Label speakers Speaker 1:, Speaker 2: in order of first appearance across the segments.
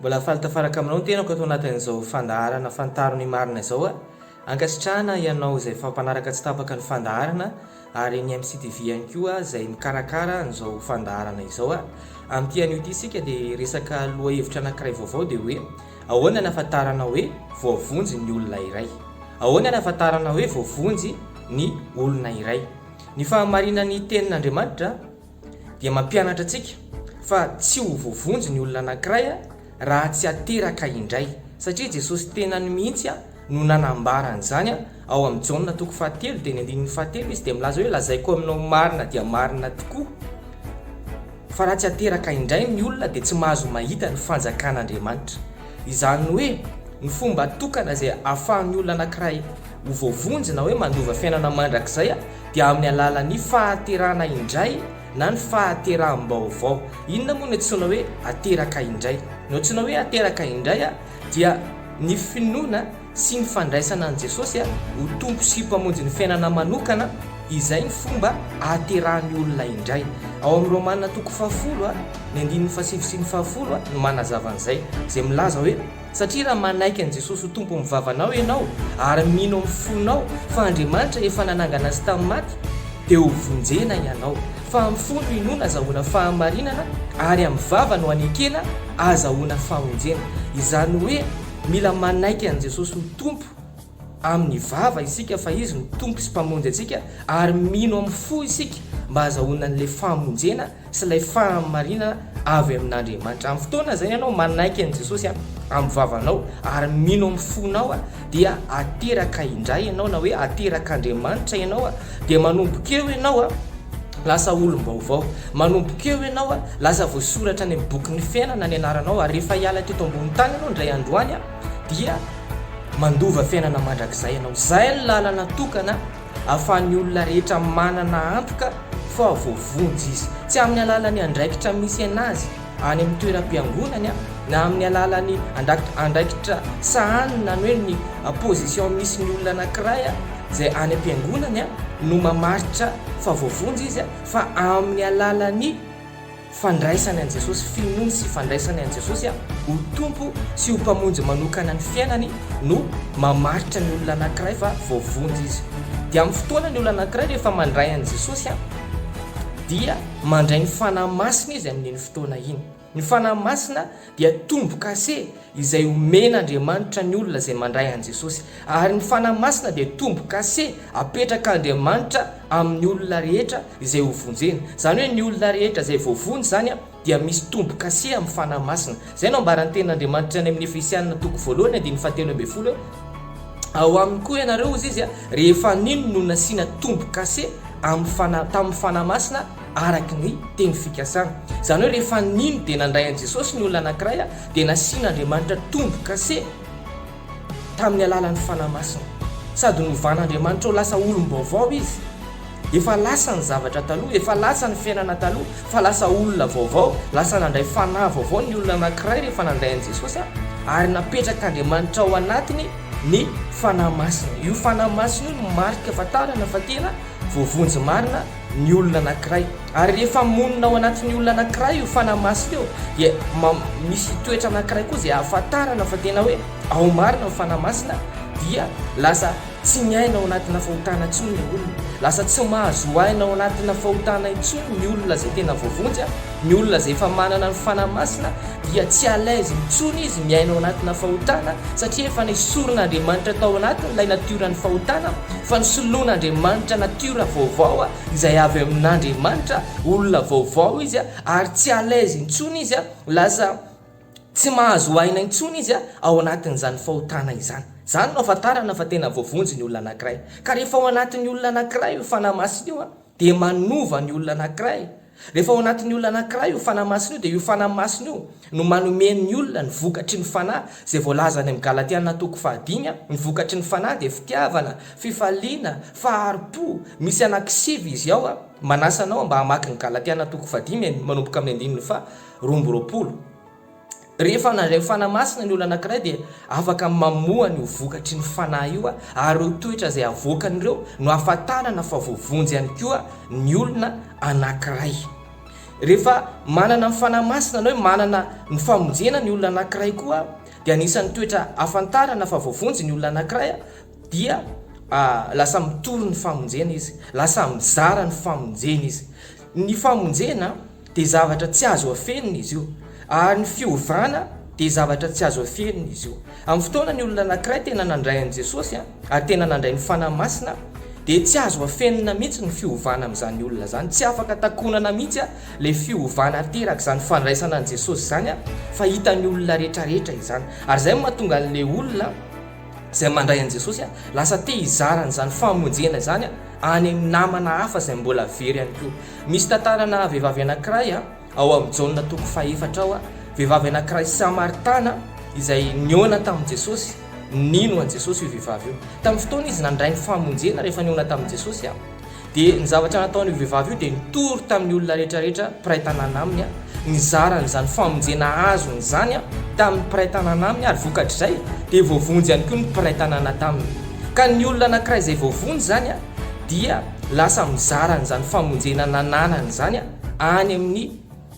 Speaker 1: Mbola faltafaraka aminao ny tenako ato anatin'izao fandaharana Fantaro Ny Marina izao a. Ankasitrahana ianao izay fampanaraka tsy tapaka ny fandaharana ary ny MCTV ihany koa izay mikarakara an'izao fandaharana izao a. Amin'ity an'io ity sika dia resaka lohahevitra anankiray vaovao dia hoe ahoana ny ahafantarana hoe voavonjy ny olona iray. Ahoana ny ahafantarana hoe voavonjy ny olona iray. Ny fahamarinan'ny tenin'Andriamanitra dia mampianatra antsika fa tsy ho voavonjy ny olona anankiray raha tsy ateraka indray, satria Jesosy tenany mihitsy no nanambara an'izany ao amin'ny Jaona 4:7 izy dia milaza hoe lazaiko aminao marina dia marina tokoa fa raha tsy ateraka indray ny olona dia tsy mahazo mahita ny fanjakan'Andriamanitra. Izany hoe ny fomba tokana izay ahafahan'ny olona anankiray ho voavonjy na hoe mandova fiainana mandrakizay dia amin'ny alalan'ny fahaterana indray na ny fahateram-baovao. Inona moa ny antsoina hoe ateraka indray? Ny antsoina hoe ateraka indray dia ny finoana sy ny fandraisana an' Jesosy ho tompo sy mpamonjy ny fiainana manokana, izay ny fomba ahaterahan'ny olona indray. Ao amin'ny Romanina 10:7 no manazava an'izay, izay milaza hoe satria raha manaiky an' Jesosy ho tompo mivavanao ianao ary mino amin'ny fonao fa Andriamanitra efa nanangana azy tamin'ny maty dia ho vonjena ianao. Fa amin'ny fo no inoana azahoana fahamarinana ary amin'ny vava no anekena azahoana fahonjena. Izany hoe mila manaiky an' Jesosy ho tompo amin'ny vava isika fa izy no tompo sy mpamonjy antsika, ary mino amin'ny fo isika mba azahoana n'ilay fahamonjena sy ilay fahamarinana avy amin'Andriamanitra. Amin'ny fotoana izay ianao manaiky an' Jesosy amin'ny vavanao ary mino amin'ny fonao dia ateraka indray ianao na hoe ateraka Andriamanitra ianao dia manomboka eo ianao lasa olom-baovao. Manomboka eo ianao lasa voasoratra any amin'ny boky ny fiainana ny anaranao, ary rehefa hiala teto ambony tany ianao indray androany dia mandova fiainana mandrakizay ianao. Izay ny lalana tokana ahafahan'ny olona rehetra manana antoka fa voavonjy izy, tsy amin'ny alalan'ny andraikitra misy anazy any amin'ny toeram-piangonany na amin'ny alalan'ny andraikitra sahanina ny hoe ny position misy ny olona anankiray izay any am-piangonany no mamaritra fa voavonjy izy, fa amin'ny alalan'ny fandraisany an' Jesosy, finoany sy fandraisany an' Jesosy ho tompo sy ho mpamonjy manokana ny fiainany no mamaritra ny olona anankiray fa voavonjy izy. Dia amin'ny fotoana ny olona anankiray rehefa mandray an' Jesosy dia mandray ny fanahy masina izy amin'iny fotoana iny. Ny fanahy masina dia tombo kase izay omen'Andriamanitra ny olona izay mandray an' Jesosy, ary ny fanahy masina dia tombo kase apetraka Andriamanitra amin'ny olona rehetra izay ho vonjena. Izany hoe ny olona rehetra izay voavonjy zany dia misy tombo kase amin'ny fanahy masina. Izay no ambaran'ny tenin'Andriamanitra any amin'ny Efesianina 2:7 ao aminy koa ianareo izy izy rehefa nino no nasiana tombo kase tamin'ny fanahy masina araka ny teny fikasana. Izany hoe rehefa nino dia nandray an' Jesosy ny olona anankiray dia nasian'Andriamanitra tombo kase tamin'ny alalan'ny fanahy masina, sady novan'Andriamanitra ho lasa olom-baovao izy. Efa lasa ny zavatra taloha, efa lasa ny fiainana taloha, fa lasa olona vaovao, lasa nandray fanahy vaovao ny olona anankiray rehefa nandray an' Jesosy ary napetraka Andriamanitra ao anatiny ny fanahy masina. Io fanahy masina io no marika ahafantarana fa tena voavonjy marina ny olona anankiray. Ary rehefa monina ao anatin'ny olona anankiray io fanahy masina io dia misy toetra anankiray koa izay ahafantarana fa tena hoe ao marina ny fanahy masina, dia lasa tsy miaina ao anatina fahotana intsony ny olona, lasa tsy mahazo aina ao anatina fahotana intsony ny olona izay tena voavonjy. Ny olona izay efa manana ny fanahy masina dia tsy alaizy intsony izy miaina ao anatina fahotana, satria efa nisoron'Andriamanitra tao anatiny ilay natiora ny fahotana, fa nisoloan'Andriamanitra natiora vaovao izay avy amin'Andriamanitra, olona vaovao izy ary tsy alaizy intsony izy lasa tsy mahazo aina intsony izy ao anatin'izany fahotana izany. Zany no ahafantarana fa tena voavonjy ny olona anankiray. Ka rehefa ao anatin'ny olona anankiray io fanahy masina io dia manova ny olona anankiray. Rehefa ao anatin'ny olona anankiray io fanahy masina io dia io fanahy masina io no manomen'ny olona ny vokatry ny fanahy izay voalazany amin'ny Galatiana 5:5. Ny vokatry ny fanahy dia fitiavana, fifaliana, faharipo. Misy anankisivy izy ao manasanao mba hamaky ny Galatiana 5:5 manomboka amin'ny 2:20. Rehefa nandray fanahy masina ny olona anankiray dia afaka mamohany ho vokatry ny fanahy io ary ho toetra izay avoakan'ireo no ahafantarana fa voavonjy ihany koa ny olona anankiray. rehefa manana mifanahy masina anao hoe manana ny famonjena ny olona anankiray koa dia anisan'ny toetra afantarana fa voavonjy ny olona anankiray dia lasa mitory ny famonjena izy, lasa mizara ny famonjena izy. Ny famonjena dia zavatra tsy azo afenina izy io, ary ny fiovana dia zavatra tsy azo afenina izy io. Amin'ny fotoana ny olona anankiray tena nandray an'i Jesosy ary tena nandray ny fanahy masina dia tsy azo afenina mihitsy ny fiovana amin'izany olona zany, tsy afaka takonana mihitsy le fiovana teraka izany fandraisana an' Jesosy zany fa hitan'ny olona rehetrarehetra izany. Ary zay mahatonga an'le olona izay mandray an' Jesosy lasa te hizara n'izany famonjena zany any amin'ny namana hafa izay mbola very ihany koa. Misy tantarana vehivavy anankiray ao amin'ny Jaona toko 4 ao vehivavy anankiray Samaritana izay niona tamin'i Jesosy. Nino an' Jesosy io vehivavy io. Tamin'ny fotoana izy nandray ny famonjena rehefa niona tamin'i Jesosy dia ny zavatra nataon'io vehivavy io dia nitory tamin'ny olona rehetrarehetra mpiray tanàna aminy nizara n'izany famonjena azony zany tamin'ny mpiray tanàna aminy ary vokatr'izay dia voavonjy ihany koa ny mpiray tanàna taminy. Ka ny olona anankiray izay voavonjy zany dia lasa mizara n'izany famonjena nananany zany any amin'ny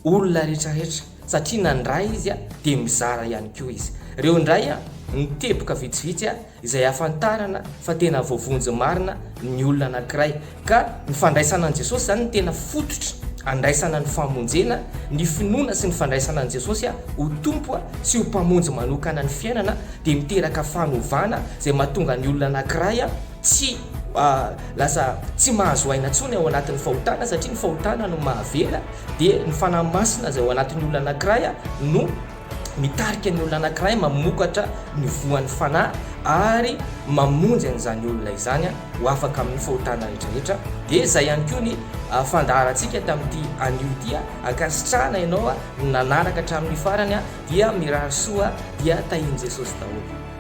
Speaker 1: olona rehetrarehetra satria nandray izy dia mizara ihany koa izy. Reo ndray niteboka vitsivitsy izay afantarana fa tena voavonjy marina ny olona anankiray. Ka ny fandraisana an' Jesosy zany tena fototra andraisana ny famonjena, ny finoana sy ny fandraisana an' Jesosy ho tompo sy ho mpamonjy manokana ny fiainana dia miteraka fanovana izay mahatonga ny olona anankiray tsy lasa tsy mahazo aina intsony ao anatin'ny fahotana satria ny fahotana no mahavela dia ny fanahy masina izay ao anatin'ny olona anankiray no mitarika ny olona anankiray mamokatra ny voan'ny fanahy ary mamonjy an'izany olona izany ho afaka amin'ny fahotana rehetrarehetra. Dia izay ihany koa ny fandaharantsika tamin'ity anio ity ankasitrahana ianao nanaraka hatramin'ny farany dia mirary soa dia tahiny Jesosy daholo.